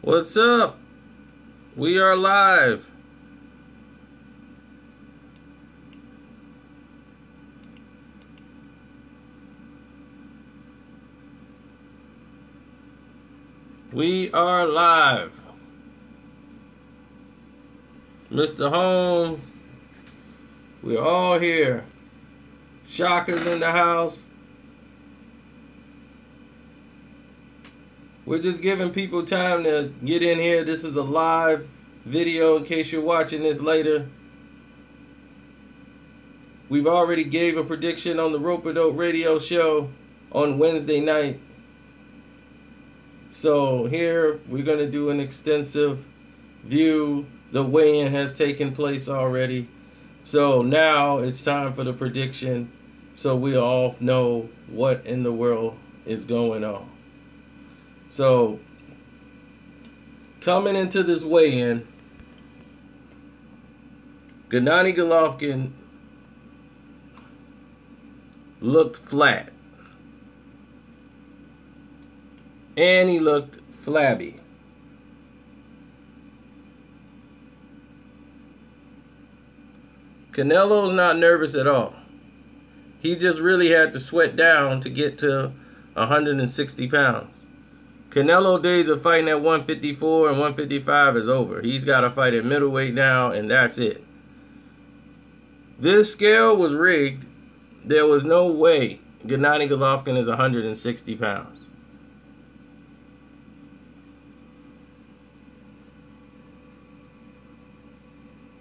What's up? We are live. We are live. Mr. Home, we're all here. Shocker's in the house. We're just giving people time to get in here. This is a live video in case you're watching this later. We've already gave a prediction on the Rope-A-Dope radio show on Wednesday night. So here we're going to do an extensive view. The weigh-in has taken place already. So now it's time for the prediction so we all know what in the world is going on. So coming into this weigh-in, Gennady Golovkin looked flat. And he looked flabby. Canelo's not nervous at all. He just really had to sweat down to get to 160 pounds. Canelo days of fighting at 154 and 155 is over. He's got to fight at middleweight now, and that's it. This scale was rigged. There was no way Gennady Golovkin is 160 pounds.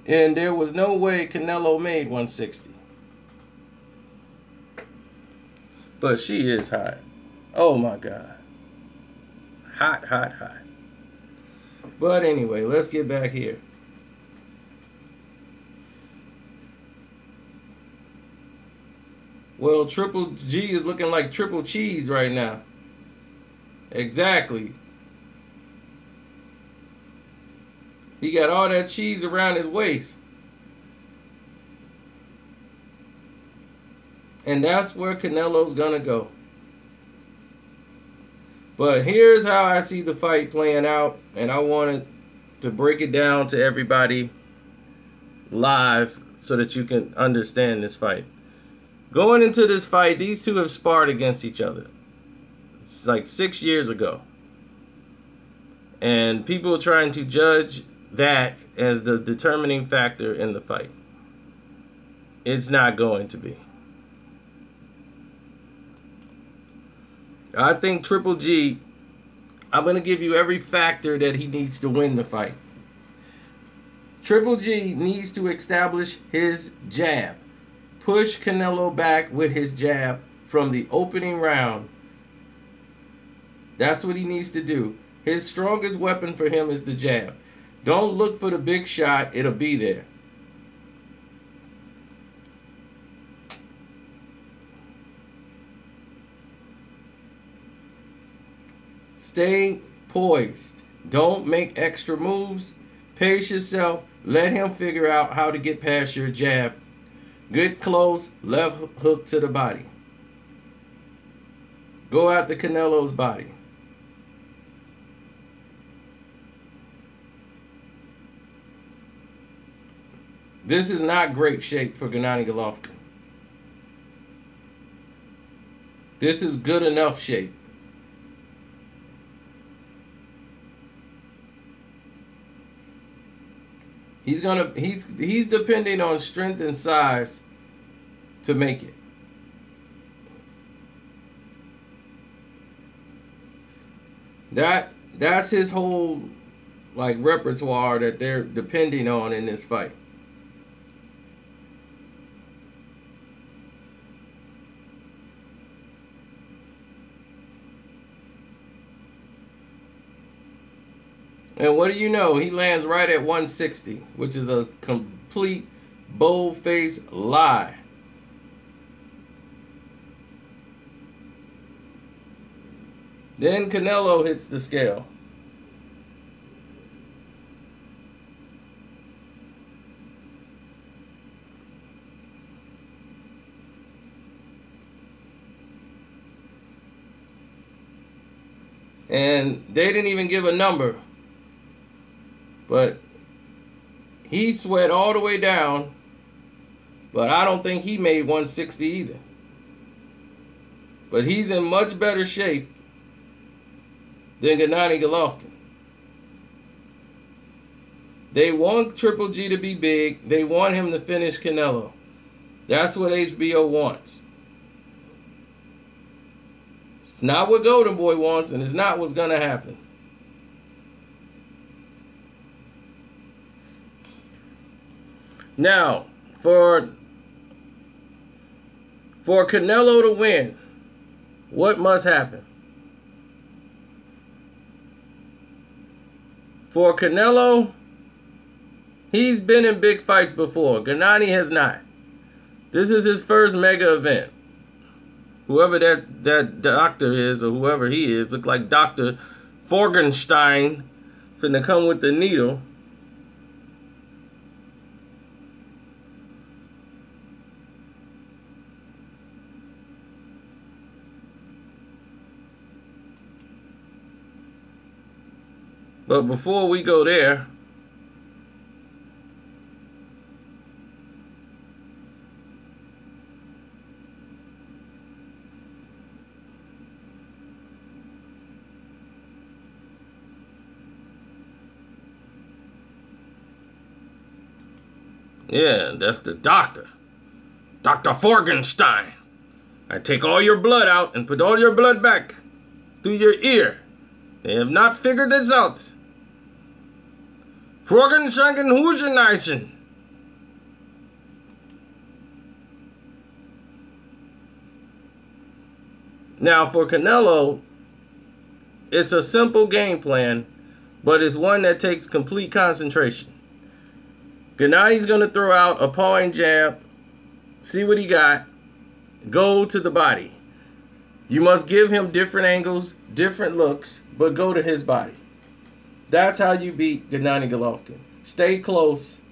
And there was no way Canelo made 160. But she is hot. Oh my God. Hot, hot, hot. But anyway, let's get back here. Well, Triple G is looking like triple cheese right now. Exactly. He got all that cheese around his waist. And that's where Canelo's gonna go. But here's how I see the fight playing out, and I wanted to break it down to everybody live so that you can understand this fight. Going into this fight, these two have sparred against each other. It's like 6 years ago. And people are trying to judge that as the determining factor in the fight. It's not going to be. I think Triple G, I'm going to give you every factor that he needs to win the fight. Triple G needs to establish his jab. Push Canelo back with his jab from the opening round. That's what he needs to do. His strongest weapon for him is the jab. Don't look for the big shot. It'll be there. Stay poised. Don't make extra moves. Pace yourself. Let him figure out how to get past your jab. Get close. Left hook to the body. Go after Canelo's body. This is not great shape for Gennady Golovkin. This is good enough shape. He's depending on strength and size to make it. That's his whole like repertoire that they're depending on in this fight. And what do you know? He lands right at 160, which is a complete bold-faced lie. Then Canelo hits the scale. And they didn't even give a number But he sweat all the way down. But I don't think he made 160 either. But he's in much better shape than Gennady Golovkin. They want Triple G to be big. They want him to finish Canelo. That's what HBO wants. It's not what Golden Boy wants, and it's not what's going to happen. Now, for Canelo to win, what must happen? For Canelo, he's been in big fights before. Gennady has not. This is his first mega event. Whoever that doctor is, or whoever he is, look like Dr. Forgenstein finna come with the needle. But before we go there, yeah, that's the doctor. Dr. Forgenstein. I take all your blood out and put all your blood back through your ear. They have not figured this out. Forgenstein. Now for Canelo, it's a simple game plan, but it's one that takes complete concentration. Gennady's going to throw out a pawing jab, see what he got, go to the body. You must give him different angles, different looks, but go to his body. That's how you beat Gennady Golovkin. Stay close,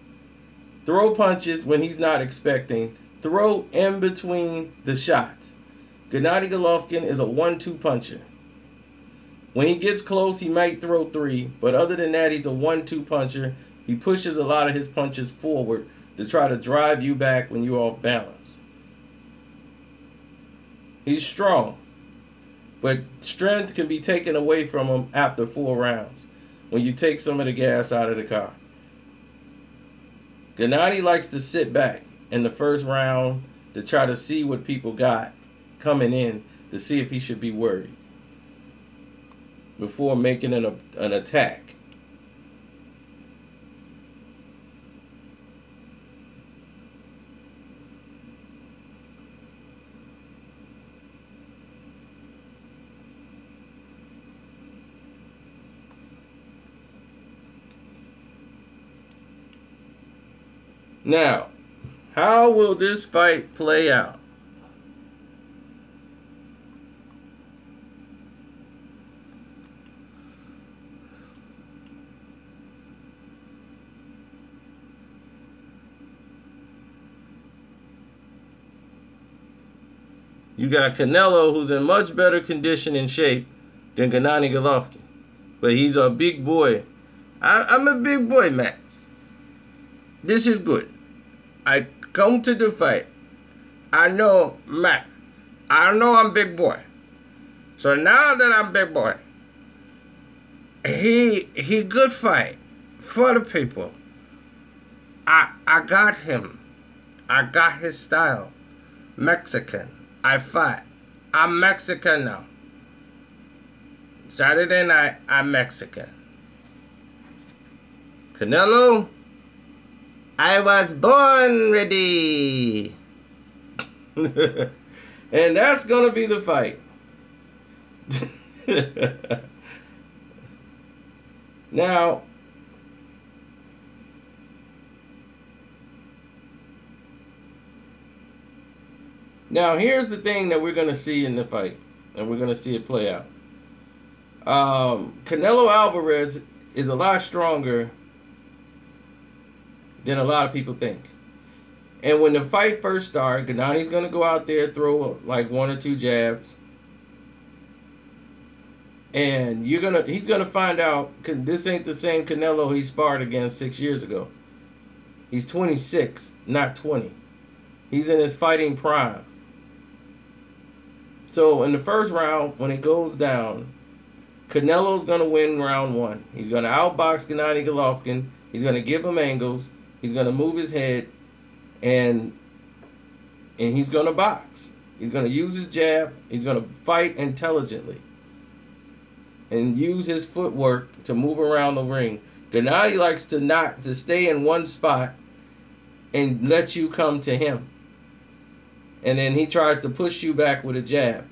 throw punches when he's not expecting, throw in between the shots. Gennady Golovkin is a 1-2 puncher. When he gets close, he might throw 3, but other than that, he's a 1-2 puncher. He pushes a lot of his punches forward to try to drive you back when you're off balance. He's strong, but strength can be taken away from him after 4 rounds when you take some of the gas out of the car. Gennady likes to sit back in the first round to try to see what people got coming in to see if he should be worried before making an attack. Now, how will this fight play out? You got Canelo, who's in much better condition and shape than Gennady Golovkin. But he's a big boy. I'm a big boy, Max. This is good. I come to the fight. I know, Matt. I know I'm big boy. So now that I'm big boy, he good fight for the people. I got him. I got his style. Mexican. I fight. I'm Mexican now. Saturday night, I'm Mexican. Canelo, I was born ready. And that's going to be the fight. Now here's the thing that we're going to see in the fight, and we're going to see it play out. Canelo Alvarez is a lot stronger than a lot of people think. And when the fight first starts, Gennady's going to go out there, throw like 1 or 2 jabs. And he's gonna find out this ain't the same Canelo he sparred against 6 years ago. He's 26, not 20. He's in his fighting prime. So in the first round, when it goes down, Canelo's gonna win round 1. He's gonna outbox Gennady Golovkin. He's gonna give him angles. He's gonna move his head, and he's gonna box. He's gonna use his jab. He's gonna fight intelligently and use his footwork to move around the ring. Gennady likes to stay in one spot and let you come to him. And then he tries to push you back with a jab.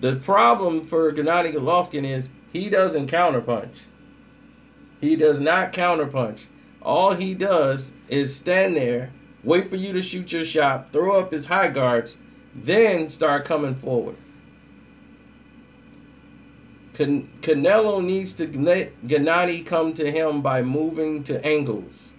The problem for Gennady Golovkin is he doesn't counterpunch. He does not counterpunch. All he does is stand there, wait for you to shoot your shot, throw up his high guards, then start coming forward. Canelo needs to let Gennady come to him by moving to angles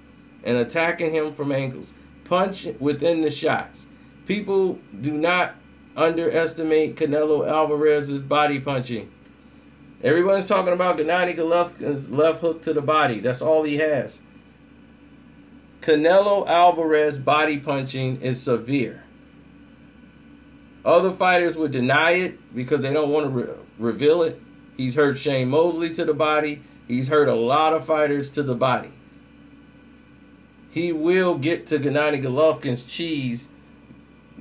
and attacking him from angles. Punch within the shots. People do not underestimate Canelo Alvarez's body punching. Everyone's talking about Gennady Golovkin's left hook to the body. That's all he has. Canelo Alvarez body punching is severe. Other fighters would deny it because they don't want to reveal it. He's hurt Shane Mosley to the body. He's hurt a lot of fighters to the body. He will get to Gennady Golovkin's cheese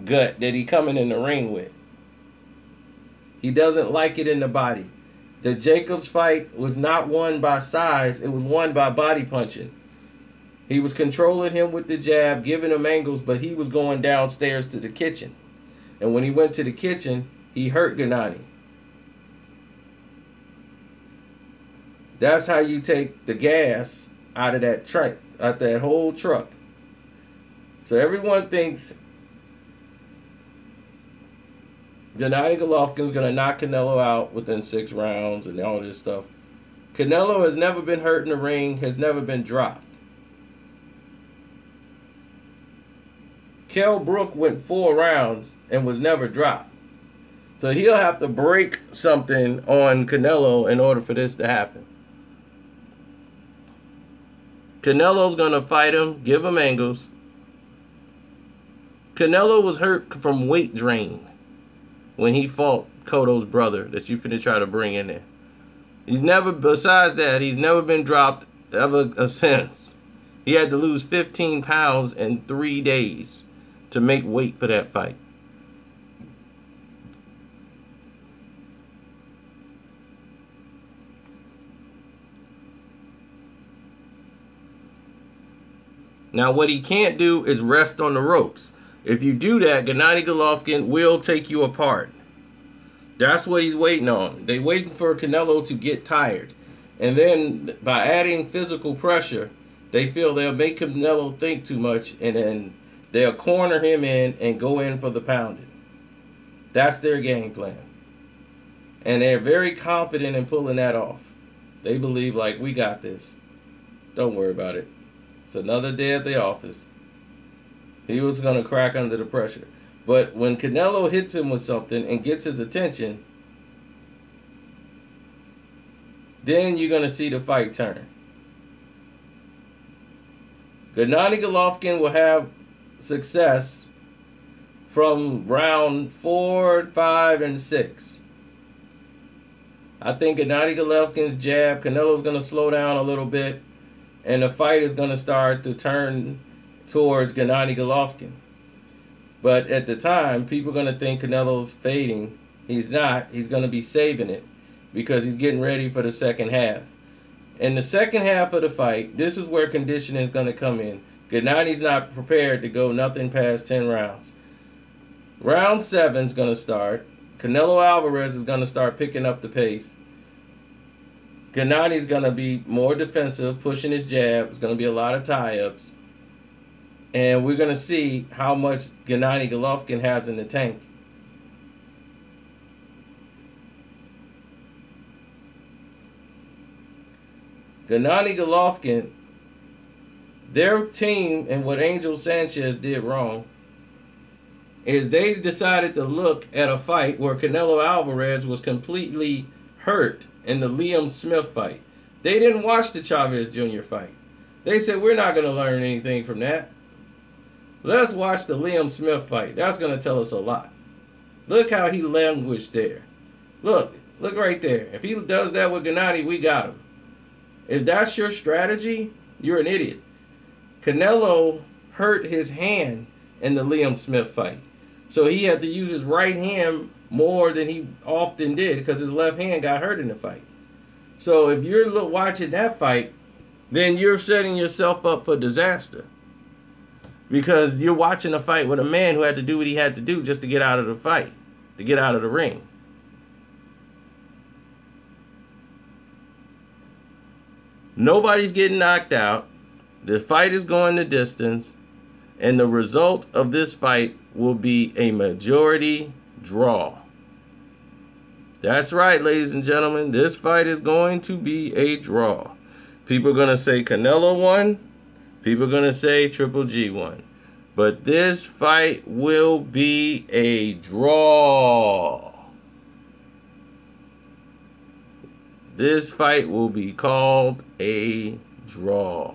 gut that he coming in the ring with. He doesn't like it in the body. The Jacobs fight was not won by size. It was won by body punching. He was controlling him with the jab, giving him angles, but he was going downstairs to the kitchen. And when he went to the kitchen, he hurt Gennady. That's how you take the gas out of that truck, out that whole truck. So everyone thinks Gennady Golovkin's going to knock Canelo out within 6 rounds and all this stuff. Canelo has never been hurt in the ring, has never been dropped. Kell Brook went 4 rounds and was never dropped. So he'll have to break something on Canelo in order for this to happen. Canelo's going to fight him, give him angles. Canelo was hurt from weight drain when he fought Cotto's brother that you finna try to bring in there. He's never, besides that, he's never been dropped ever since. He had to lose 15 pounds in 3 days to make weight for that fight. Now, what he can't do is rest on the ropes. If you do that, Gennady Golovkin will take you apart. That's what he's waiting on. They're waiting for Canelo to get tired. And then by adding physical pressure, they feel they'll make Canelo think too much, and then they'll corner him in and go in for the pounding. That's their game plan. And they're very confident in pulling that off. They believe, like, we got this. Don't worry about it. It's another day at the office. He was going to crack under the pressure. But when Canelo hits him with something and gets his attention, then you're going to see the fight turn. Gennady Golovkin will have success from round 4, 5, and 6. I think Gennady Golovkin's jab, Canelo's going to slow down a little bit, and the fight is going to start to turn towards Gennady Golovkin. But at the time, people are going to think Canelo's fading. He's not. He's going to be saving it because he's getting ready for the second half. In the second half of the fight, this is where conditioning is going to come in. Gennady's not prepared to go nothing past 10 rounds. Round 7 is going to start. Canelo Alvarez is going to start picking up the pace. Gennady's going to be more defensive, pushing his jab. There's going to be a lot of tie-ups. And we're going to see how much Gennady Golovkin has in the tank. Gennady Golovkin, their team, and what Angel Sanchez did wrong, is they decided to look at a fight where Canelo Alvarez was completely hurt in the Liam Smith fight. They didn't watch the Chavez Jr. fight. They said, we're not going to learn anything from that. Let's watch the Liam Smith fight. That's going to tell us a lot. Look how he languished there. Look right there. If he does that with Gennady, we got him. If that's your strategy, you're an idiot. Canelo hurt his hand in the Liam Smith fight. So he had to use his right hand more than he often did because his left hand got hurt in the fight. So if you're watching that fight, then you're setting yourself up for disaster. Because you're watching a fight with a man who had to do what he had to do just to get out of the fight, to get out of the ring. Nobody's getting knocked out. The fight is going the distance. And the result of this fight will be a majority draw. That's right, ladies and gentlemen. This fight is going to be a draw. People are going to say Canelo won. People are going to say Triple G won. But this fight will be a draw. This fight will be called a draw.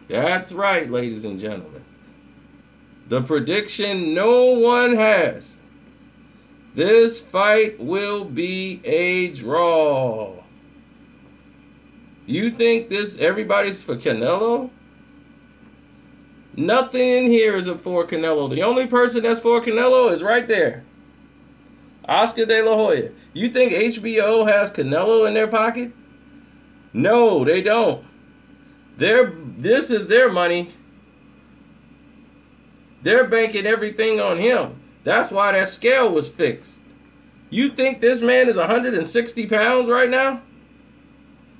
That's right, ladies and gentlemen. The prediction no one has. This fight will be a draw. You think everybody's for Canelo? Nothing in here is for Canelo. The only person that's for Canelo is right there. Oscar De La Hoya. You think HBO has Canelo in their pocket? No, they don't. This is their money. They're banking everything on him. That's why that scale was fixed. You think this man is 160 pounds right now?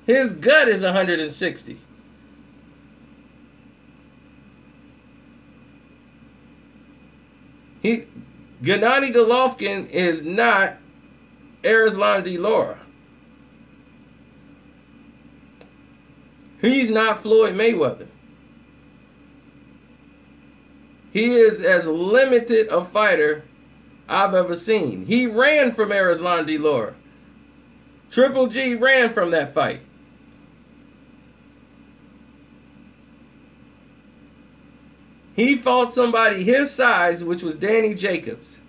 His gut is 160. Gennady Golovkin is not Arislan de Lara. He's not Floyd Mayweather. He is as limited a fighter I've ever seen. He ran from Arislan de Lara. Triple G ran from that fight. He fought somebody his size, which was Danny Jacobs.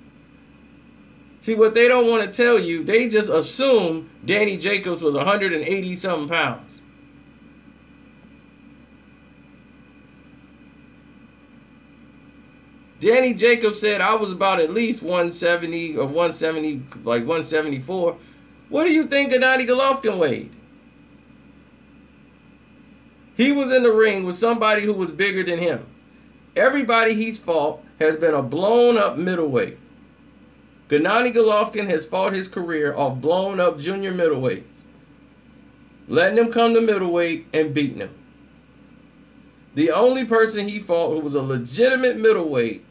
See, what they don't want to tell you, they just assume Danny Jacobs was 180-something pounds. Danny Jacobs said I was about at least 170 or 170, like 174. What do you think Gennady Golovkin weighed? He was in the ring with somebody who was bigger than him. Everybody he's fought has been a blown-up middleweight. Gennady Golovkin has fought his career off blown-up junior middleweights, letting them come to middleweight and beating them. The only person he fought who was a legitimate middleweight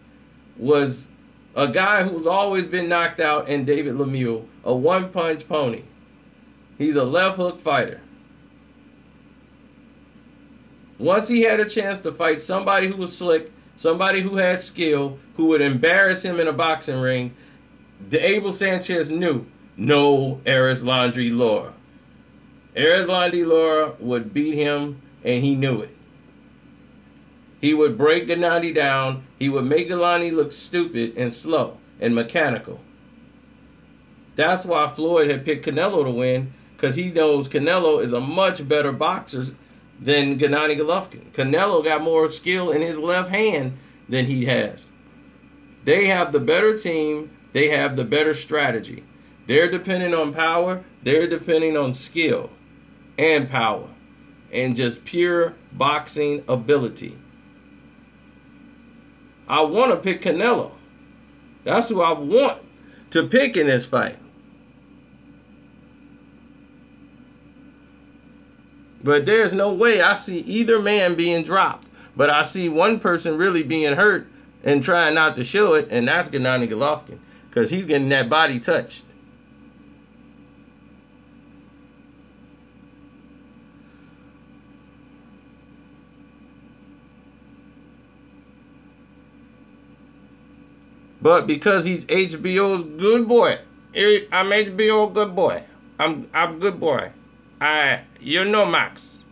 was a guy who's always been knocked out in David Lemieux, a one-punch pony. He's a left-hook fighter. Once he had a chance to fight somebody who was slick, somebody who had skill, who would embarrass him in a boxing ring, Abel Sanchez knew, no Arislan de Lara. Arislan de Lara would beat him, and he knew it. He would break Gennady down. He would make Gennady look stupid and slow and mechanical. That's why Floyd had picked Canelo to win, because he knows Canelo is a much better boxer than Gennady Golovkin. Canelo got more skill in his left hand than he has. They have the better team. They have the better strategy. They're depending on power. They're depending on skill and power and just pure boxing ability. I want to pick Canelo. That's who I want to pick in this fight. But there's no way I see either man being dropped. But I see one person really being hurt and trying not to show it, and that's Gennady Golovkin, because he's getting that body touched. But because he's HBO's good boy, I'm HBO good boy. I'm good boy. You know, Max,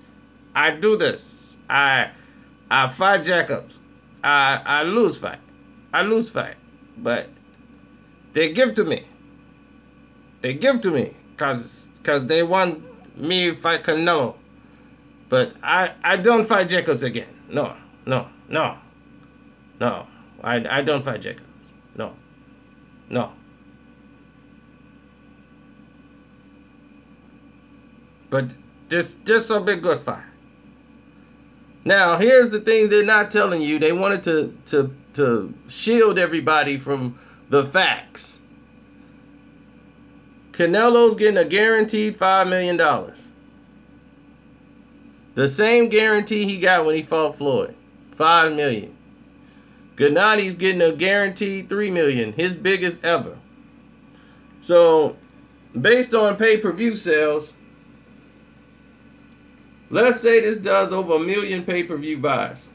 I do this. I fight Jacobs. I lose fight. But they give to me. They give to me cause they want me to fight Canelo. But I don't fight Jacobs again. No. I don't fight Jacobs. No. But this will be a good fight. Now, here's the thing they're not telling you. They wanted to shield everybody from the facts. Canelo's getting a guaranteed $5 million. The same guarantee he got when he fought Floyd. $5 million. Gennadi's getting a guaranteed $3 million. His biggest ever. So, based on pay-per-view sales, let's say this does over 1 million pay-per-view buys.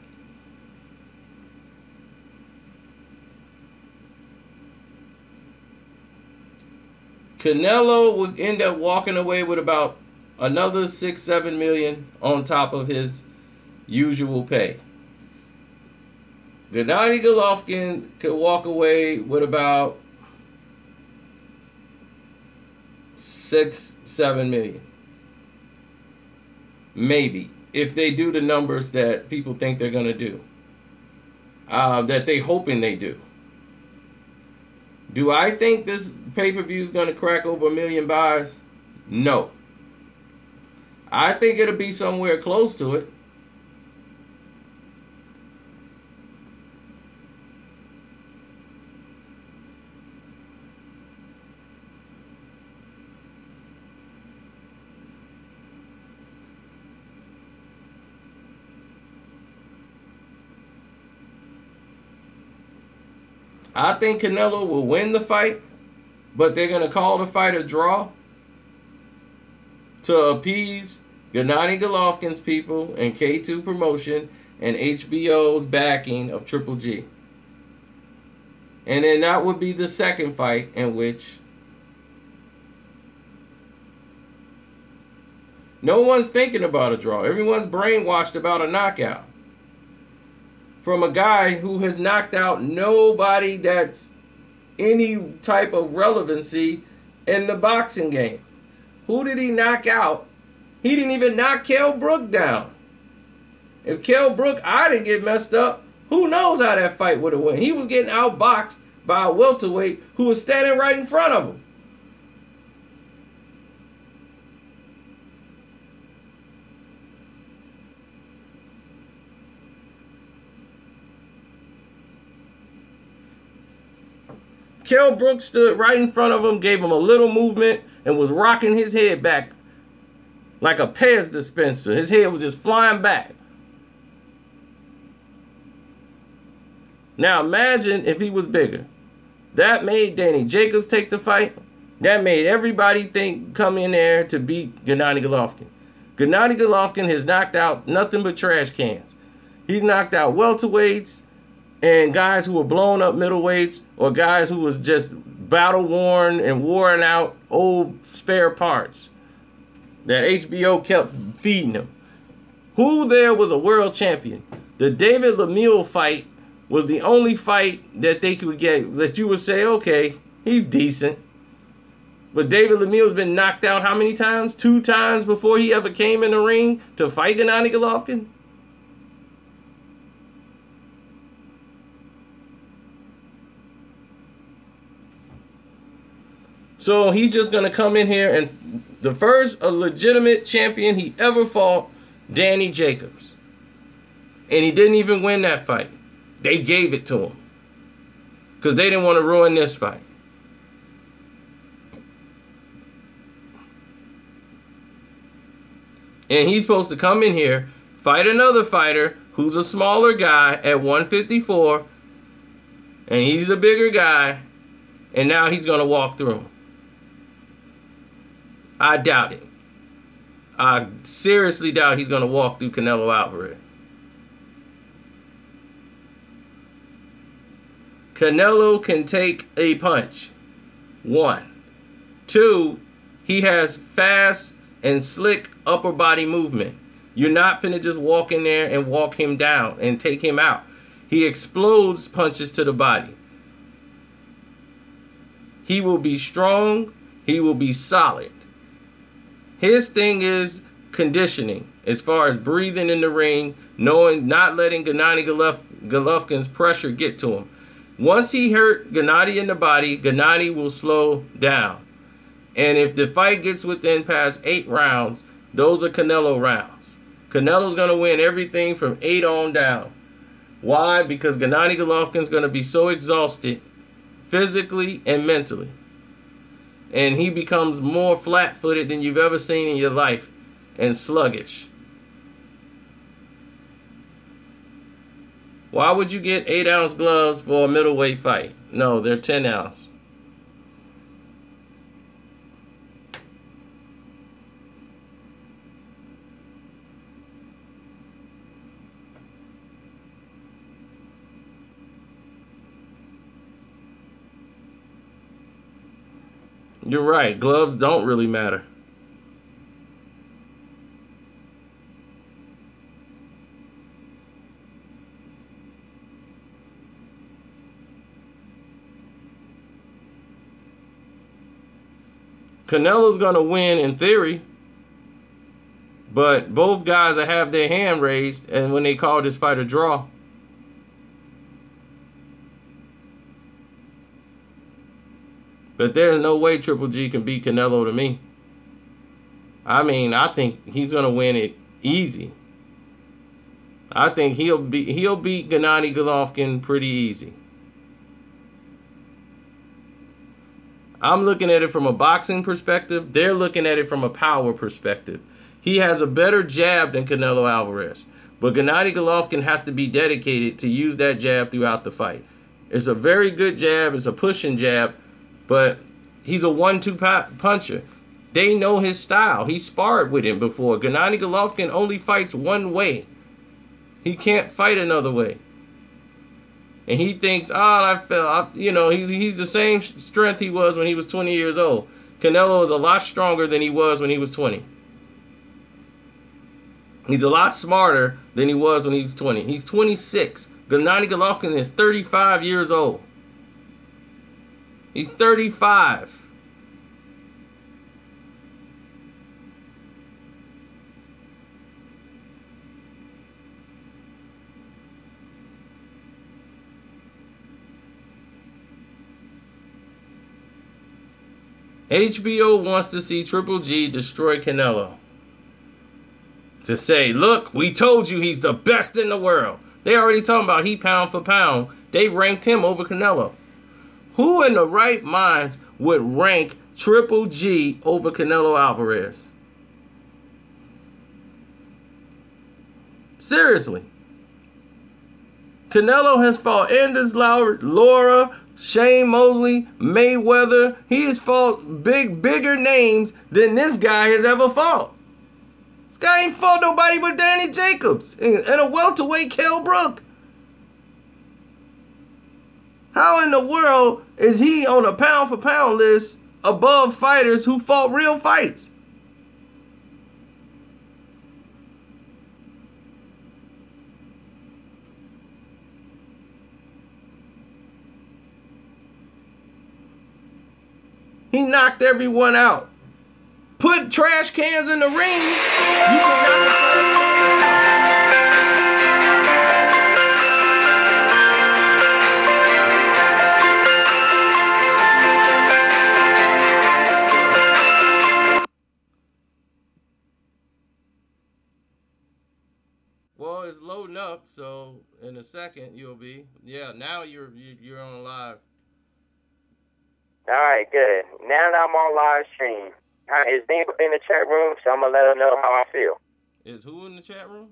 Canelo would end up walking away with about another 6-7 million on top of his usual pay. Gennady Golovkin could walk away with about 6-7 million. Maybe, if they do the numbers that people think they're going to do. That they hoping they do. Do I think this pay-per-view is going to crack over 1 million buys? No. I think it'll be somewhere close to it. I think Canelo will win the fight, but they're going to call the fight a draw to appease Gennady Golovkin's people and K2 Promotion and HBO's backing of Triple G. And then that would be the second fight in which no one's thinking about a draw. Everyone's brainwashed about a knockout. From a guy who has knocked out nobody that's any type of relevancy in the boxing game. Who did he knock out? He didn't even knock Kell Brook down. If Kell Brook didn't get messed up, who knows how that fight would have went. He was getting outboxed by a welterweight who was standing right in front of him. Kell Brook stood right in front of him, gave him a little movement, and was rocking his head back like a Pez dispenser. His head was just flying back. Now imagine if he was bigger. That made Danny Jacobs take the fight. That made everybody come in there to beat Gennady Golovkin. Gennady Golovkin has knocked out nothing but trash cans. He's knocked out welterweights and guys who were blown up middleweights, or guys who was just battle worn and worn out old spare parts that HBO kept feeding him. Who there was a world champion? The David Lemieux fight was the only fight that they could get that you would say, okay, he's decent. But David Lemieux's been knocked out how many times? 2 times before he ever came in the ring to fight Gennady Golovkin? So he's just going to come in here and the first legitimate champion he ever fought, Danny Jacobs. And he didn't even win that fight. They gave it to him because they didn't want to ruin this fight. And he's supposed to come in here, fight another fighter who's a smaller guy at 154, and he's the bigger guy, and now he's going to walk through him. I doubt it. I seriously doubt he's going to walk through Canelo Alvarez. Canelo can take a punch. 1. 2, he has fast and slick upper body movement. You're not finna just walk in there and walk him down and take him out. He explodes punches to the body. He will be strong. He will be solid. His thing is conditioning as far as breathing in the ring, not letting Gennady Golovkin's pressure get to him. Once he hurt Gennady in the body, Gennady will slow down. And if the fight gets within past 8 rounds, those are Canelo rounds. Canelo's going to win everything from 8 on down. Why? Because Gennady Golovkin's going to be so exhausted physically and mentally. And he becomes more flat-footed than you've ever seen in your life and sluggish. Why would you get 8-ounce gloves for a middleweight fight? No, they're 10-ounce. You're right. Gloves don't really matter. Canelo's going to win in theory, but both guys will have their hand raised and when they call this fight a draw. But there's no way Triple G can beat Canelo to me. I mean, I think he's going to win it easy. I think he'll beat Gennady Golovkin pretty easy. I'm looking at it from a boxing perspective. They're looking at it from a power perspective. He has a better jab than Canelo Alvarez. But Gennady Golovkin has to be dedicated to use that jab throughout the fight. It's a very good jab. It's a pushing jab. But he's a 1-2 puncher. They know his style. He sparred with him before. Gennady Golovkin only fights one way. He can't fight another way. And he thinks, he's the same strength he was when he was 20 years old. Canelo is a lot stronger than he was when he was 20. He's a lot smarter than he was when he was 20. He's 26. Gennady Golovkin is 35 years old. He's 35. HBO wants to see Triple G destroy Canelo. To say, look, we told you he's the best in the world. They already talking about he pound for pound. They ranked him over Canelo. Who in the right minds would rank Triple G over Canelo Alvarez? Seriously. Canelo has fought Anders Laura, Shane Mosley, Mayweather. He has fought bigger names than this guy has ever fought. This guy ain't fought nobody but Danny Jacobs and a welterweight Kell Brook. How in the world is he on a pound-for-pound list above fighters who fought real fights? He knocked everyone out. Put trash cans in the ring. You can knock the trash can Well, it's loading up, so in a second you'll be. Yeah, now you're on live. All right, good. Now that I'm on live stream, is Dean in the chat room? So I'm gonna let her know how I feel. Is who in the chat room?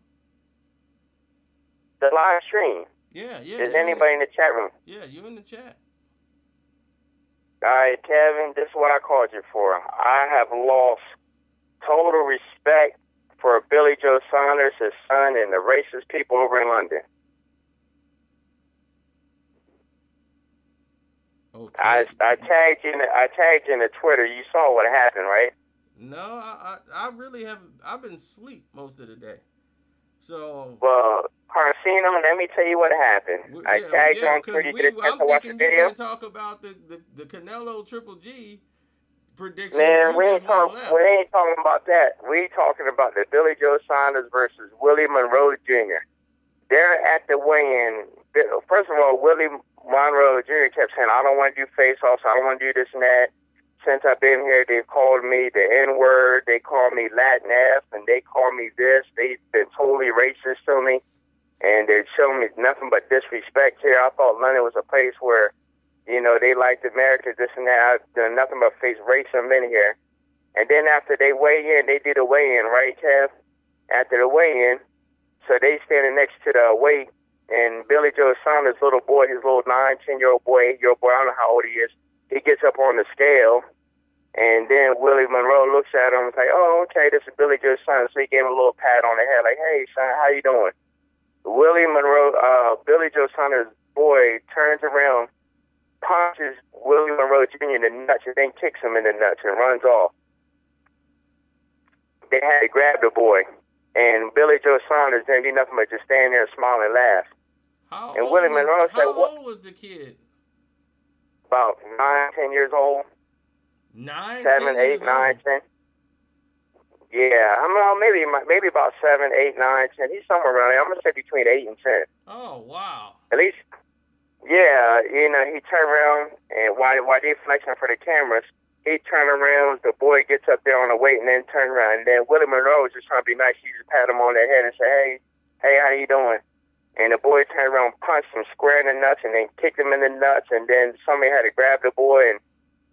The live stream. Yeah. Is anybody in the chat room? Yeah, you in the chat. All right, Kevin, this is what I called you for. I have lost total respect for Billy Joe Saunders, his son, and the racist people over in London. Okay. I tagged you. I tagged you in the Twitter. You saw what happened, right? No, I really haven't. I've been asleep most of the day. So Well, Carcino, let me tell you what happened. I tagged you yeah, on because Twitter. You get a chance I'm to watch the thinking you video. finna talk about the Canelo Triple G prediction, and Man, you just went we left. ain't talking about that. We talking about the Billy Joe Saunders versus Willie Monroe Jr. They're at the weigh-in. First of all, Willie Monroe Jr. kept saying, I don't want to do face-offs. I don't want to do this and that. Since I've been here, they've called me the N-word. They call me Latin F, and they call me this. They've been totally racist to me, and they're showing me nothing but disrespect here. I thought London was a place where, you know, they liked America, this and that. I've done nothing but face racism in here. And then after they weigh in, they did a weigh-in, right, Kev? After the weigh-in, so they standing next to the weight, and Billy Joe Saunders' little boy, his little 9-10-year-old boy, 8-year-old boy, I don't know how old he is, he gets up on the scale, and then Willie Monroe looks at him and is like, oh, okay, this is Billy Joe Saunders. So he gave him a little pat on the head, like, hey, son, how you doing? Billy Joe Saunders' boy turns around, punches Willie Monroe Jr. in the nuts, and then kicks him in the nuts and runs off. They had to grab the boy. And Billy Joe Saunders didn't do nothing but just stand there and smile and laugh. How And Willie Monroe said, old was the kid? About 9-10 years old. 9, 7, 10 8, years 9, old. 10. Yeah, I don't know, maybe about 7, 8, 9, 10. He's somewhere around there. I'm gonna say between 8 and 10. Oh wow. At least, yeah. You know, he turned around and while they flexing for the cameras, he turned around. The boy gets up there on the weight and then turned around. And then Willie Monroe was just trying to be nice. He just pat him on the head and say, hey, how you doing? And the boy turned around, punched him square in the nuts, and then kicked him in the nuts. And then somebody had to grab the boy,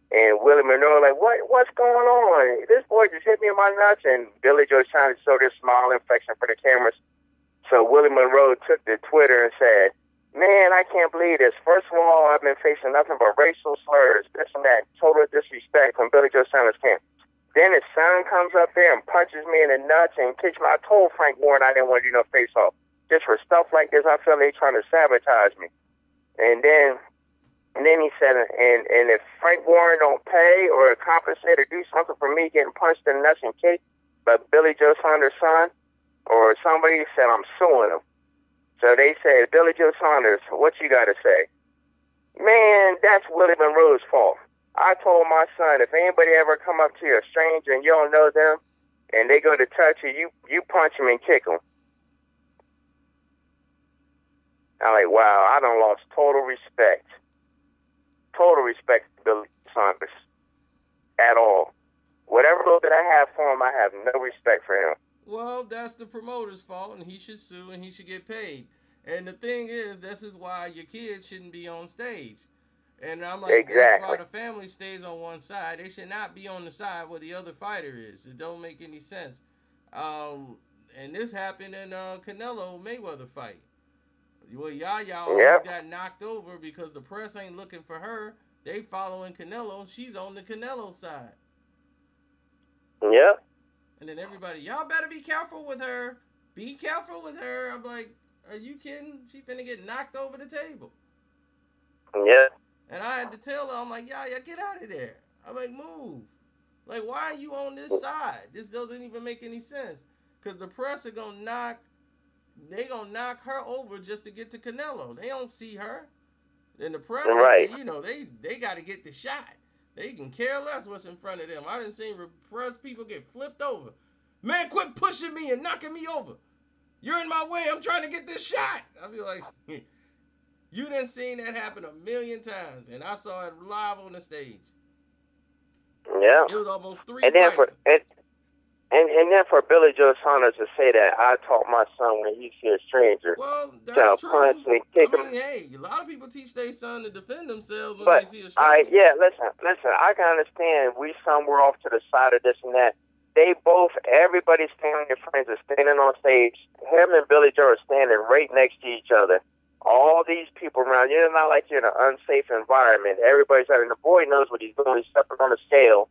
and Willie Monroe like, what's going on? This boy just hit me in my nuts. And Billy Joe Saunders showed his smile and flexing for the cameras. So Willie Monroe took to Twitter and said, man, I can't believe this. First of all, I've been facing nothing but racial slurs, this and that, total disrespect from Billy Joe Saunders' camp. Then his son comes up there and punches me in the nuts and kicks me. I told Frank Warren I didn't want to do no face-off. Just for stuff like this, I feel they're trying to sabotage me. And then he said, and if Frank Warren don't pay or compensate or do something for me getting punched in the nuts and kicked by Billy Joe Saunders' son or somebody, said I'm suing him. So they said, Billy Joe Saunders, what you got to say? Man, that's Willie Monroe's fault. I told my son, if anybody ever come up to you, a stranger, and you don't know them, and they go to touch you, you punch them and kick them. I'm like, wow, I done lost total respect. Total respect to Billy Saunders. At all. Whatever little bit I have for him, I have no respect for him. Well, that's the promoter's fault, and he should sue, and he should get paid. And the thing is, this is why your kids shouldn't be on stage. And I'm like, exactly. That's why the family stays on one side. They should not be on the side where the other fighter is. It don't make any sense. And this happened in Canelo Mayweather fight. Well, Yaya almost got knocked over because the press ain't looking for her. They following Canelo. She's on the Canelo side. Yep. And then everybody, y'all better be careful with her. Be careful with her. I'm like, are you kidding? She finna get knocked over the table. Yeah. And I had to tell her, I'm like, Yaya, get out of there. I'm like, move. Like, why are you on this side? This doesn't even make any sense. Because the press are going to knock her over just to get to Canelo. They don't see her. And the press, right. They got to get the shot. They can care less what's in front of them. I done seen repressed people get flipped over. Man, quit pushing me and knocking me over. You're in my way. I'm trying to get this shot. I'll be like, you done seen that happen 1,000,000 times. And I saw it live on the stage. Yeah. It was almost 3 and fights. And then for Billy Joe Saunders to say that, I taught my son when he see a stranger. Well, that's true. Punch and kick him. Hey, a lot of people teach their son to defend themselves when they see a stranger. Listen, I can understand we some were off to the side of this and that. Everybody's family and friends are standing on stage. Him and Billy Joe are standing right next to each other. All these people around. You're not like you're in an unsafe environment. Everybody's out, and the boy knows what he's doing. He's stepping on the scale.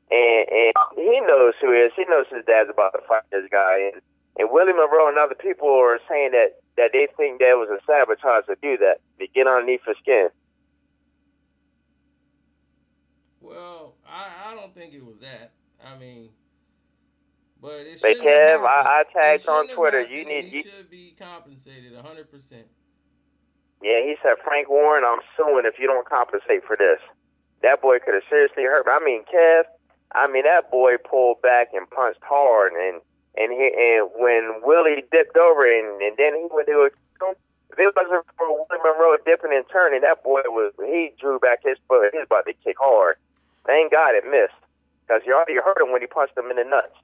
And he knows who he is. He knows his dad's about to fight this guy. And Willie Monroe and other people are saying that they think that was a sabotage to do that, to get underneath his skin. think it was that. I mean, but it But shouldn't have Kev, happened. I It tagged on shouldn't have Twitter. happened, and he should be compensated 100%. Yeah, he said, Frank Warren, I'm suing if you don't compensate for this. That boy could have seriously hurt me. I mean, Kev, that boy pulled back and punched hard, and when Willie dipped over and then he went to if it wasn't for Willie Monroe dipping and turning, that boy he drew back his foot. He was about to kick hard. Thank God it missed, because you already heard him when he punched him in the nuts.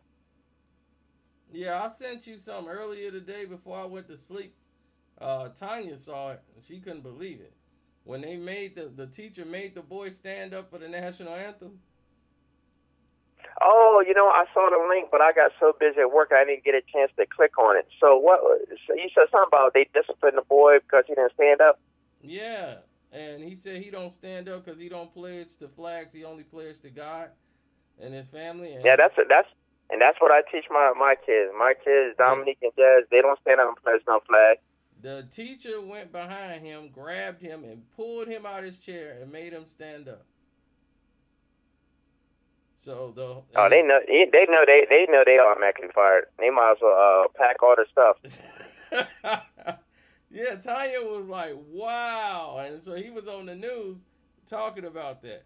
Yeah, I sent you some earlier today before I went to sleep. Tanya saw it, and she couldn't believe it. When they made the teacher made the boy stand up for the national anthem. Oh, I saw the link, but I got so busy at work I didn't get a chance to click on it. So so you said something about they disciplined the boy because he didn't stand up? Yeah, and he said he don't stand up because he don't pledge to flags. He only pledged to God and his family. And that's what I teach my kids. My kids, Dominique and Jazz, they don't stand up and pledge no flag. The teacher went behind him, grabbed him, and pulled him out of his chair and made him stand up. So they know they automatically fired. They might as well pack all the stuff. Yeah, Tanya was like, wow, and so he was on the news talking about that.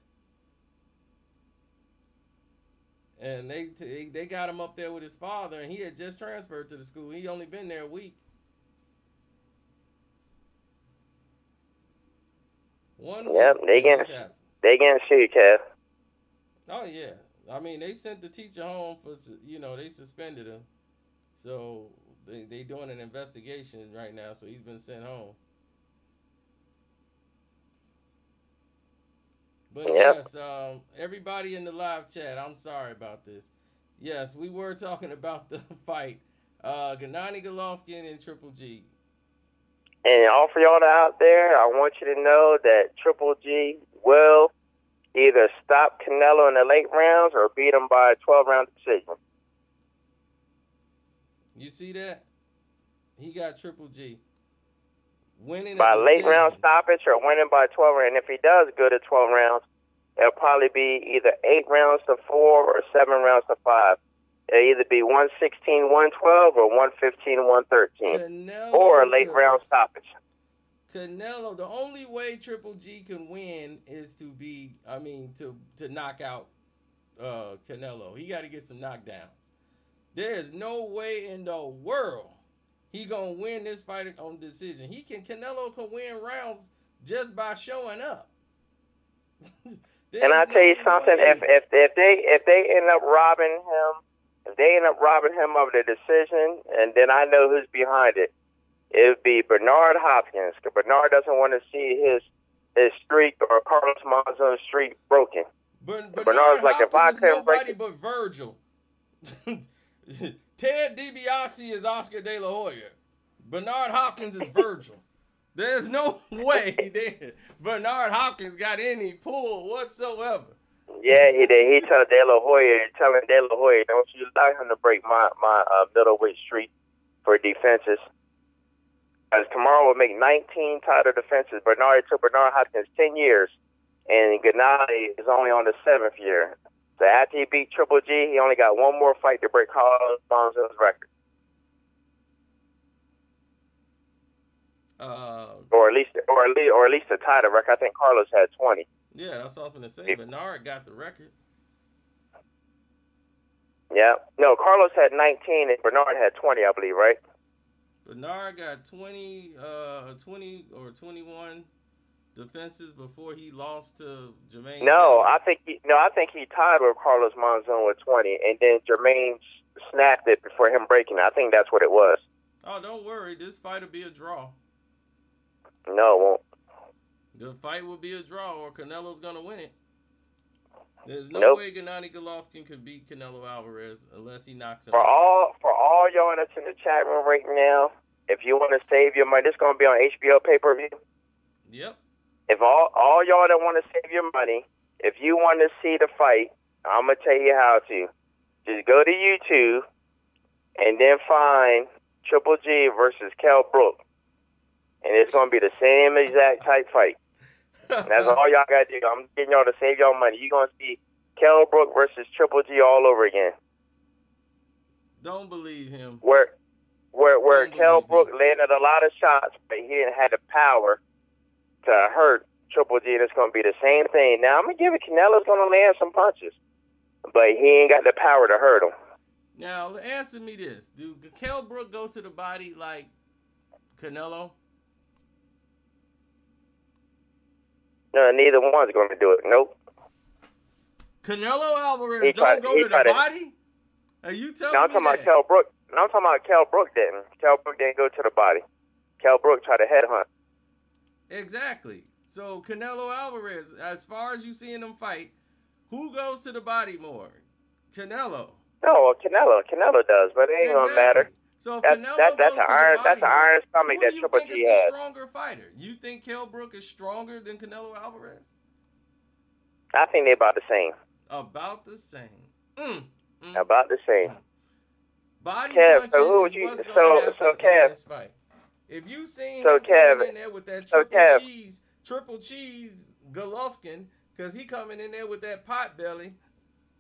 And they got him up there with his father, and he had just transferred to the school. He only been there a week. Yep, they getting sued, Kev. Oh yeah, I mean they sent the teacher home for they suspended him, so they doing an investigation right now. So he's been sent home. But yes, everybody in the live chat, I'm sorry about this. Yes, we were talking about the fight, Gennady Golovkin and Triple G. And all for y'all out there, I want you to know that Triple G will either stop Canelo in the late rounds or beat him by a 12-round decision. You see that? He got Triple G winning by late round stoppage or winning by 12 rounds. And if he does go to 12 rounds, it'll probably be either 8 rounds to 4 or 7 rounds to 5. It'll either be 116-112 or 115-113 or a late round stoppage. Canelo, the only way Triple G can win is to knock out Canelo. He got to get some knockdowns. There's no way in the world he gonna win this fight on decision. Canelo can win rounds just by showing up. And I tell you something, if they end up robbing him of the decision, and then I know who's behind it. It would be Bernard Hopkins. Because Bernard doesn't want to see his streak or Carlos Monzon's streak broken. Bernard's like, if I couldn't break it, but Virgil. Ted DiBiase is Oscar De La Hoya. Bernard Hopkins is Virgil. There's no way Bernard Hopkins got any pull whatsoever. Yeah, he did. He telling De La Hoya, don't you allow him to break my middleweight streak for defenses. As tomorrow will make 19 title defenses. It took Bernard Hopkins 10 years, and Gennady is only on the 7th year. So after he beat Triple G, he only got one more fight to break Carlos Monzon's record. Or at least to tie the record. I think Carlos had 20. Yeah, that's what I was going to say. Bernard got the record. Yeah. No, Carlos had 19 and Bernard had 20, I believe, right? Bernard got 20 or 21 defenses before he lost to Jermaine. No, I think he tied with Carlos Monzon with 20, and then Jermaine snapped it before him breaking it. I think that's what it was. Oh, don't worry. This fight will be a draw. No, it won't. The fight will be a draw, or Canelo's going to win it. There's no way Gennady Golovkin can beat Canelo Alvarez unless he knocks him out. For all y'all that's in the chat room right now, if you want to save your money, this is going to be on HBO pay-per-view. Yep. If all y'all that want to save your money, if you want to see the fight, I'm going to tell you how to. Just go to YouTube and then find Triple G versus Kell Brook. And it's going to be the same exact type fight. And that's all y'all got to do. I'm getting y'all to save y'all money. You're going to see Kell Brook versus Triple G all over again. Don't believe him. Where Kell Brook him. landed a lot of shots, but he didn't have the power to hurt Triple G. And it's going to be the same thing. Now, I'm going to give it Canelo's going to land some punches, but he ain't got the power to hurt him. Now, answer me this. Do Kell Brook go to the body like Canelo? No, neither one's going to do it. Nope. Canelo Alvarez don't go to the body? Are you telling me I'm talking that? about Kell Brook. No, I'm talking about Kell Brook didn't. Kell Brook didn't go to the body. Kell Brook tried to headhunt. Exactly. So Canelo Alvarez, as far as you seeing them fight, who goes to the body more? Canelo. No, Canelo. Canelo does, but it ain't gonna matter. So if that's Canelo that's goes an to iron. the body, That's an iron stomach that Triple G Who do you think is has. the stronger fighter? You think Kell Brook is stronger than Canelo Alvarez? I think they're about the same. About the same. About the same. Body Kev, punching so who would is you? what's gonna So happen Kev. in this fight. If you seen So him Kev. coming in there with that triple cheese Golovkin, because he coming in there with that pot belly,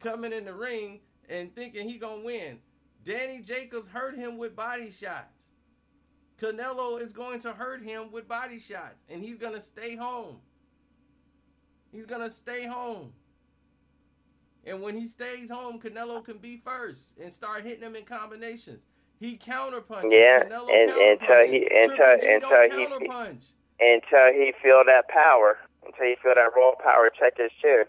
coming in the ring and thinking he gonna win. Danny Jacobs hurt him with body shots. Canelo is going to hurt him with body shots, and he's gonna stay home. He's gonna stay home. And when he stays home, Canelo can be first and start hitting him in combinations. He counterpunches. Yeah, Canelo until he feel that power, until he feel that raw power check his chin.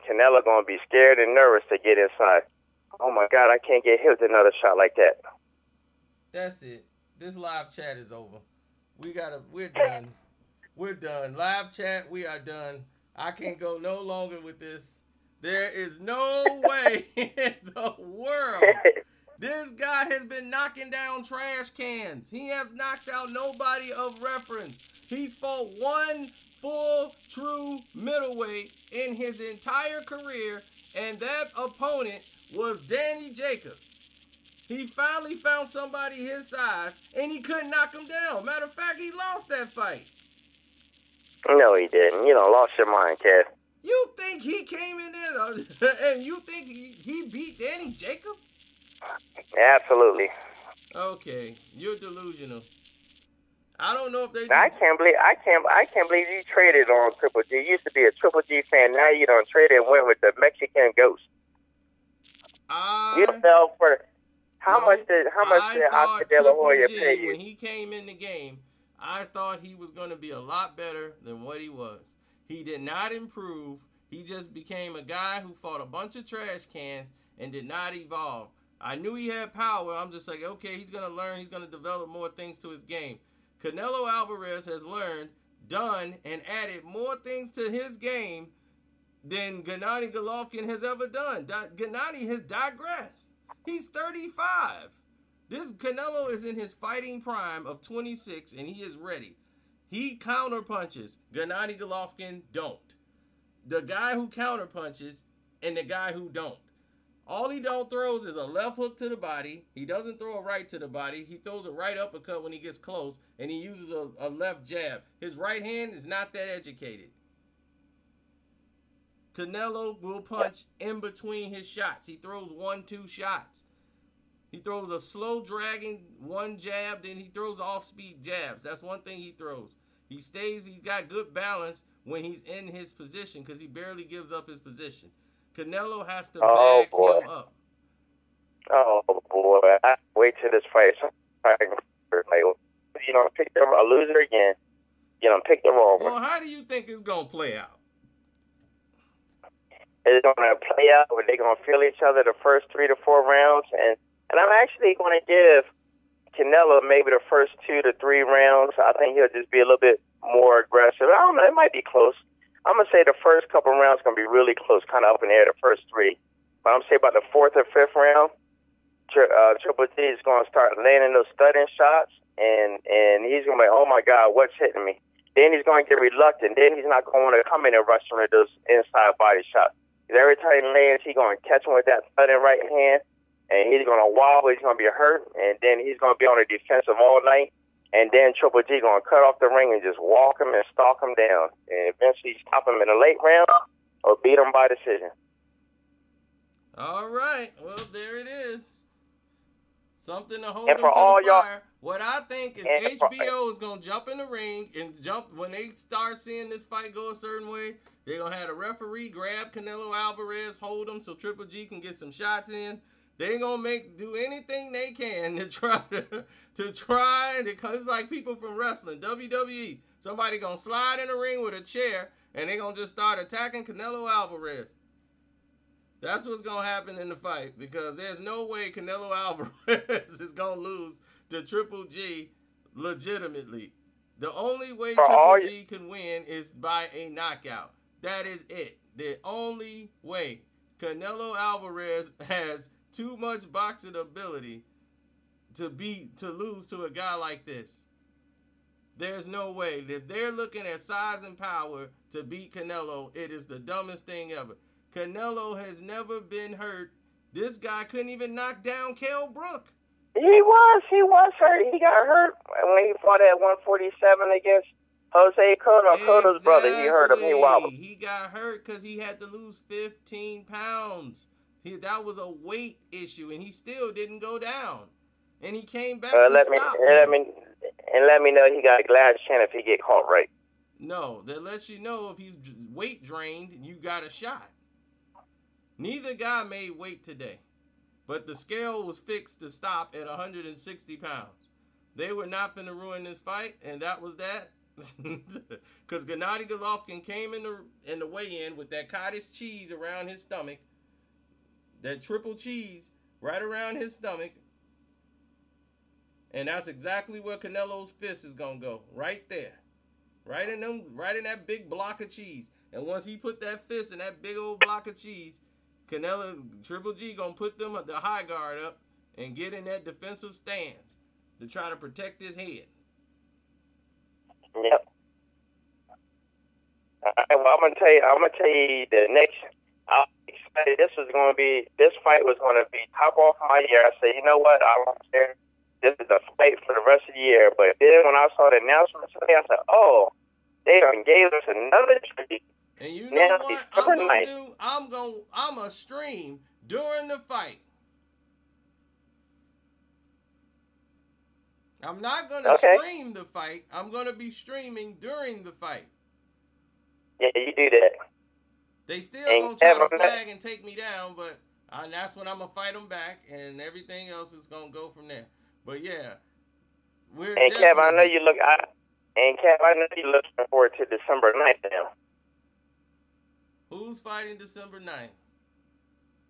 Canelo gonna be scared and nervous to get inside. Oh my God, I can't get hit with another shot like that. That's it. This live chat is over. We're done. We're done. Live chat, we are done. I can't go no longer with this. There is no way in the world. This guy has been knocking down trash cans. He has knocked out nobody of reference. He's fought one full, true middleweight in his entire career, and that opponent was Danny Jacobs. He finally found somebody his size, and he couldn't knock him down. Matter of fact, he lost that fight. No, he didn't. You don't lost your mind, Kev. You think he came in there and you think he beat Danny Jacobs? Absolutely. Okay, you're delusional. I don't know if they. I can't believe you traded on Triple G. You used to be a Triple G fan. Now you don't trade and went with the Mexican Ghost. You fell for. How much did Oscar De La Hoya pay you? When he came in the game, I thought he was going to be a lot better than what he was. He did not improve. He just became a guy who fought a bunch of trash cans and did not evolve. I knew he had power. I'm just like, okay, he's going to learn. He's going to develop more things to his game. Canelo Alvarez has learned, done, and added more things to his game than Gennady Golovkin has ever done. Gennady has digressed. He's 35. This Canelo is in his fighting prime of 26, and he is ready. He counterpunches. Gennady Golovkin don't. The guy who counterpunches and the guy who don't. All he don't throws is a left hook to the body. He doesn't throw a right to the body. He throws a right uppercut when he gets close, and he uses a left jab. His right hand is not that educated. Canelo will punch in between his shots. He throws 1-2 shots. He throws a slow dragging one jab, then he throws off-speed jabs. That's one thing he throws. He got good balance when he's in his position because he barely gives up his position. Canelo has to back him up. Oh, boy. I wait till this fight. You know, pick a loser again. You know, pick the wrong one. Well, how do you think it's going to play out? It's going to play out where they're going to feel each other the first 3 to 4 rounds. And I'm actually going to give Canelo maybe the first 2 to 3 rounds. I think he'll just be a little bit more aggressive. I don't know. It might be close. I'm going to say the first couple rounds going to be really close, kind of up in the air, the first 3. But I'm going to say about the 4th or 5th round, Triple G is going to start landing those studding shots, and he's going to be like, oh, my God, what's hitting me? Then he's going to get reluctant. Then he's not going to come in and rush him with those inside body shots. Because every time he lands, he's going to catch him with that studding right hand, and he's going to wobble. He's going to be hurt, and then he's going to be on the defensive all night. And then Triple G going to cut off the ring and just walk him and stalk him down. And eventually stop him in a late round or beat him by decision. All right. Well, there it is. Something to hold And them for to all the y'all, fire. What I think is and for- HBO is going to jump in the ring and jump when they start seeing this fight go a certain way. They're going to have the referee grab Canelo Alvarez, hold him so Triple G can get some shots in. They're going to do anything they can to try because it's like people from wrestling, WWE. Somebody going to slide in the ring with a chair and they're going to just start attacking Canelo Alvarez. That's what's going to happen in the fight because there's no way Canelo Alvarez is going to lose to Triple G legitimately. The only way Triple G can win is by a knockout. That is it. The only way. Canelo Alvarez has too much boxing ability to lose to a guy like this. There's no way. If they're looking at size and power to beat Canelo, it is the dumbest thing ever. Canelo has never been hurt. This guy couldn't even knock down Kell Brook. He was hurt. He got hurt when he fought at 147 against Jose Cotto. Cotto's brother. He hurt him. He wobbled. He got hurt because he had to lose 15 pounds. That was a weight issue, and he still didn't go down. And he came back to stop him. Let me know he got a glass chin if he get caught right. No, that lets you know if he's weight drained, you got a shot. Neither guy made weight today, but the scale was fixed to stop at 160 pounds. They were not going to ruin this fight, and that was that. Because Gennady Golovkin came in the weigh-in with that cottage cheese around his stomach, that triple cheese right around his stomach, and that's exactly where Canelo's fist is going to go, right there. Right in that big block of cheese. And once he put that fist in that big old block of cheese, Triple G gonna put them at the high guard up and get in that defensive stance to try to protect his head. Yep. Well, I'm gonna tell you the next. I expected this fight was gonna be top off my year. I said, you know what? I don't care. This is a fight for the rest of the year. But then when I saw the announcement today, I said, oh, they done gave us another treat. And you know what I'm gonna do? I'm gonna stream during the fight. I'm not gonna stream the fight. I'm gonna be streaming during the fight. Yeah, you do that. They still gonna try to flag and take me down, but that's when I'm gonna fight them back, and everything else is gonna go from there. But yeah, Kev, I know you looking forward to December 9th now. Who's fighting December 9th?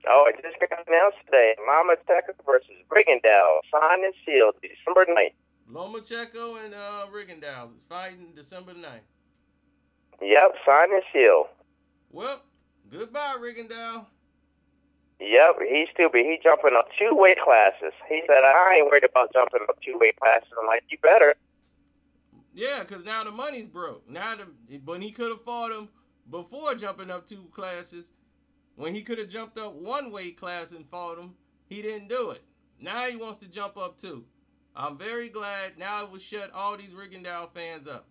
Oh, it just got announced today. Lomachenko versus Rigondeaux. Signed and sealed December 9th. Lomachenko and Rigondeaux is fighting December 9th. Yep, signed and sealed. Well, goodbye, Rigondeaux. Yep, he's stupid. He jumping up 2 weight classes. He said, I ain't worried about jumping up 2 weight classes. I'm like, you better. Yeah, because now the money's broke. When he could have fought him before jumping up 2 classes, when he could have jumped up 1 weight class and fought him, he didn't do it. Now he wants to jump up 2. I'm very glad now it will shut all these Rigondeaux fans up.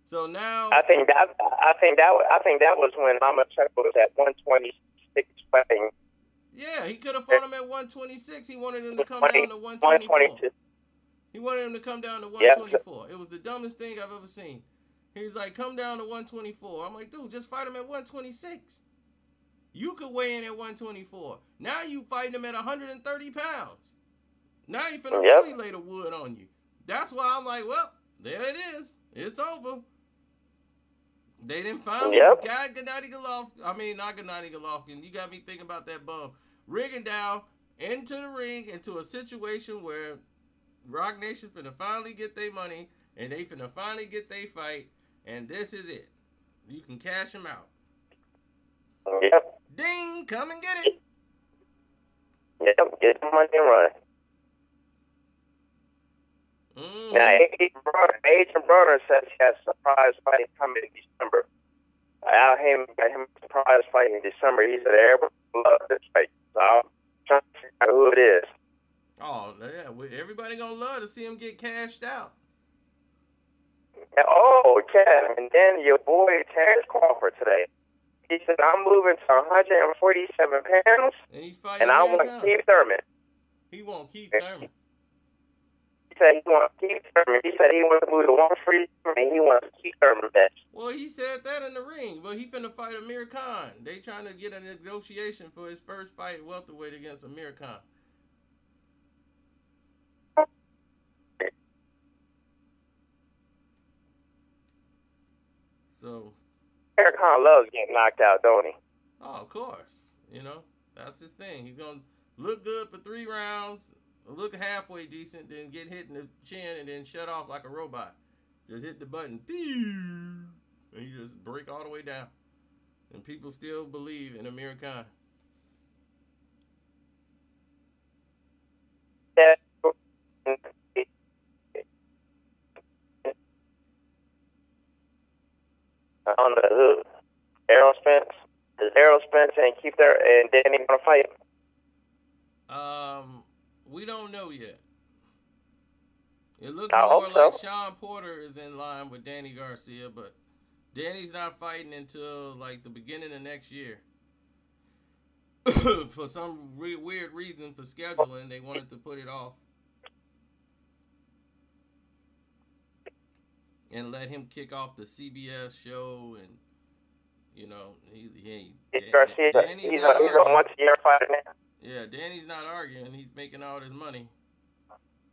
So now I think that was when Lomachenko was at 126 fighting. Yeah, he could have fought him at 126. He wanted him to come down to 124. He wanted him to come down to 124. Yep. It was the dumbest thing I've ever seen. He's like, come down to 124. I'm like, dude, just fight him at 126. You could weigh in at 124. Now you fighting him at 130 pounds. Now you finna really lay the wood on you. That's why I'm like, well, there it is. It's over. They didn't finally got Gennady Golovkin. I mean, not Gennady Golovkin. You got me thinking about that bum. Rigondeaux into the ring, into a situation where Rock Nation finna finally get their money, and they finna finally get their fight, and this is it. You can cash them out. Yep. Ding! Come and get it. Yep, get the money and run. Mm-hmm. Now, Agent Broner says he has a surprise fight coming in December. Al Heyman got him a surprise fight in December. He said everybody loves this fight. So I'm trying to figure out who it is. Oh, yeah. Everybody gonna love to see him get cashed out. Oh, Kev, and then your boy Terrence Crawford today. He said, I'm moving to 147 pounds, And he's fighting and I Amir want Khan. Keith Thurman. He want Keith Thurman. He said he wants Keith Thurman. He said he wants to move to 147, and he wants Keith Thurman best. Well, he said that in the ring, but he finna fight Amir Khan. They trying to get a negotiation for his first fight welterweight against Amir Khan. So, Amir Khan loves getting knocked out, don't he? Oh, of course. You know, that's his thing. He's going to look good for 3 rounds, look halfway decent, then get hit in the chin and then shut off like a robot. Just hit the button, and you just break all the way down. And people still believe in Amir Khan. Yeah. On the hook, Errol Spence. Is Errol Spence and Keith there and Danny gonna fight? We don't know yet. It looks I more hope so. like Sean Porter is in line with Danny Garcia, but Danny's not fighting until like the beginning of next year. For some weird reason for scheduling, they wanted to put it off and let him kick off the CBS show, and you know He's a once-a-year fighter now. Yeah, Danny's not arguing. He's making all his money,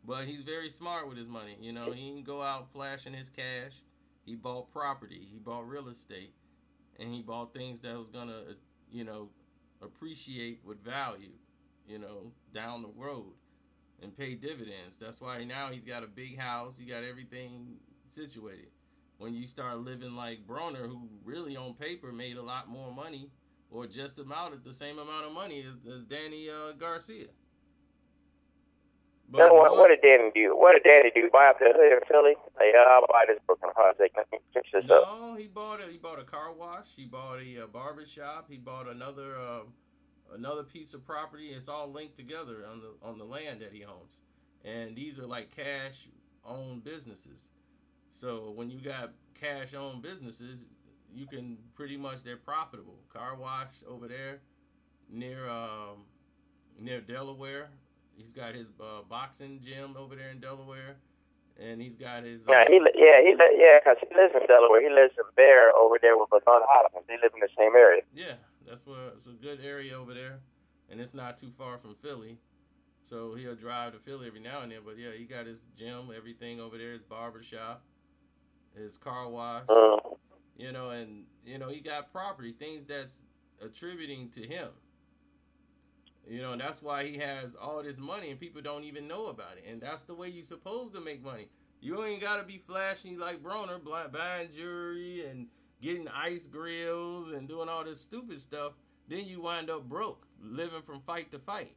but he's very smart with his money. You know, he didn't go out flashing his cash. He bought property. He bought real estate, and he bought things that was gonna, appreciate with value, down the road, and pay dividends. That's why now he's got a big house. He got everything situated. When you start living like Broner, who really on paper made a lot more money, or just about the same amount of money as Danny Garcia. But what did Danny do? What did Danny do? Buy up the hood in Philly? Like, I'll buy this broken house. They can fix this up. No, he bought a car wash. He bought a barber shop. He bought another piece of property. It's all linked together on the land that he owns, and these are like cash owned businesses. So when you got cash owned businesses, you can pretty much, they're profitable. Car wash over there near Delaware. He's got his boxing gym over there in Delaware, and he's got his. Because he lives in Delaware. He lives in Bear over there with Bernard Hopkins. They live in the same area. Yeah, it's a good area over there, and it's not too far from Philly, so he'll drive to Philly every now and then. But yeah, he got his gym, everything over there, his barber shop, his car wash, and he got property, things that's attributing to him. And that's why he has all this money and people don't even know about it. And that's the way you're supposed to make money. You ain't got to be flashy like Broner, buying jewelry and getting ice grills and doing all this stupid stuff. Then you wind up broke, living from fight to fight.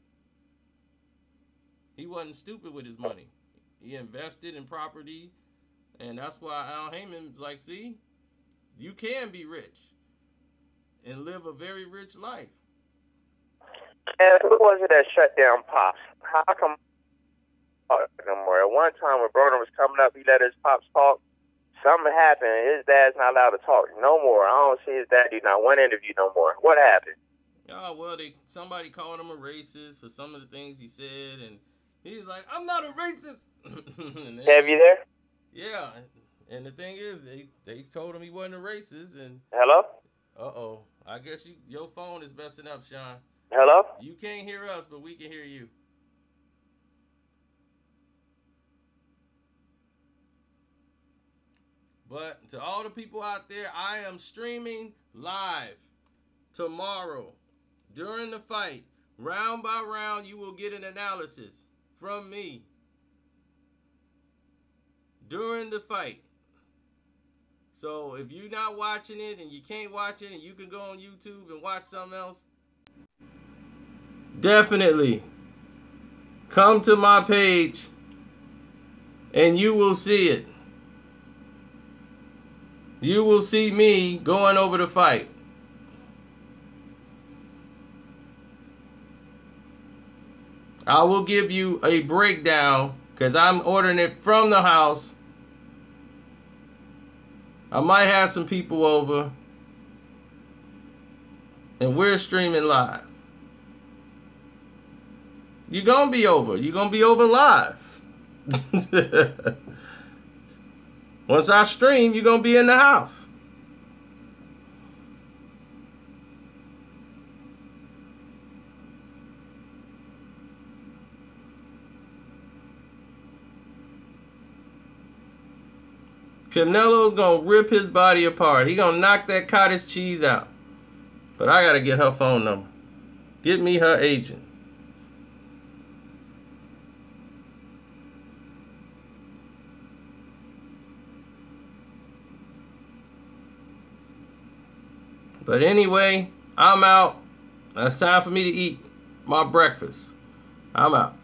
He wasn't stupid with his money. He invested in property. And that's why Al Heyman's like, see, you can be rich and live a very rich life. And who was it that shut down Pops? How come no more? At one time when Broner was coming up, he let his Pops talk. Something happened. His dad's not allowed to talk no more. I don't see his dad do not one interview no more. What happened? Oh, well, somebody called him a racist for some of the things he said, and he's like, I'm not a racist. Have you there? Yeah, and the thing is, they told him he wasn't a racist, and... Hello? Uh-oh. I guess your phone is messing up, Sean. Hello? You can't hear us, but we can hear you. But to all the people out there, I am streaming live tomorrow during the fight. Round by round, you will get an analysis from me during the fight. So if you're not watching it and you can't watch it and you can go on YouTube and watch something else, definitely come to my page and you will see it. You will see me going over the fight. I will give you a breakdown because I'm ordering it from the house. I might have some people over. And we're streaming live. You're going to be over. You're going to be over live. Once I stream, you're going to be in the house. Canelo's going to rip his body apart. He going to knock that cottage cheese out. But I got to get her phone number. Get me her agent. But anyway, I'm out. It's time for me to eat my breakfast. I'm out.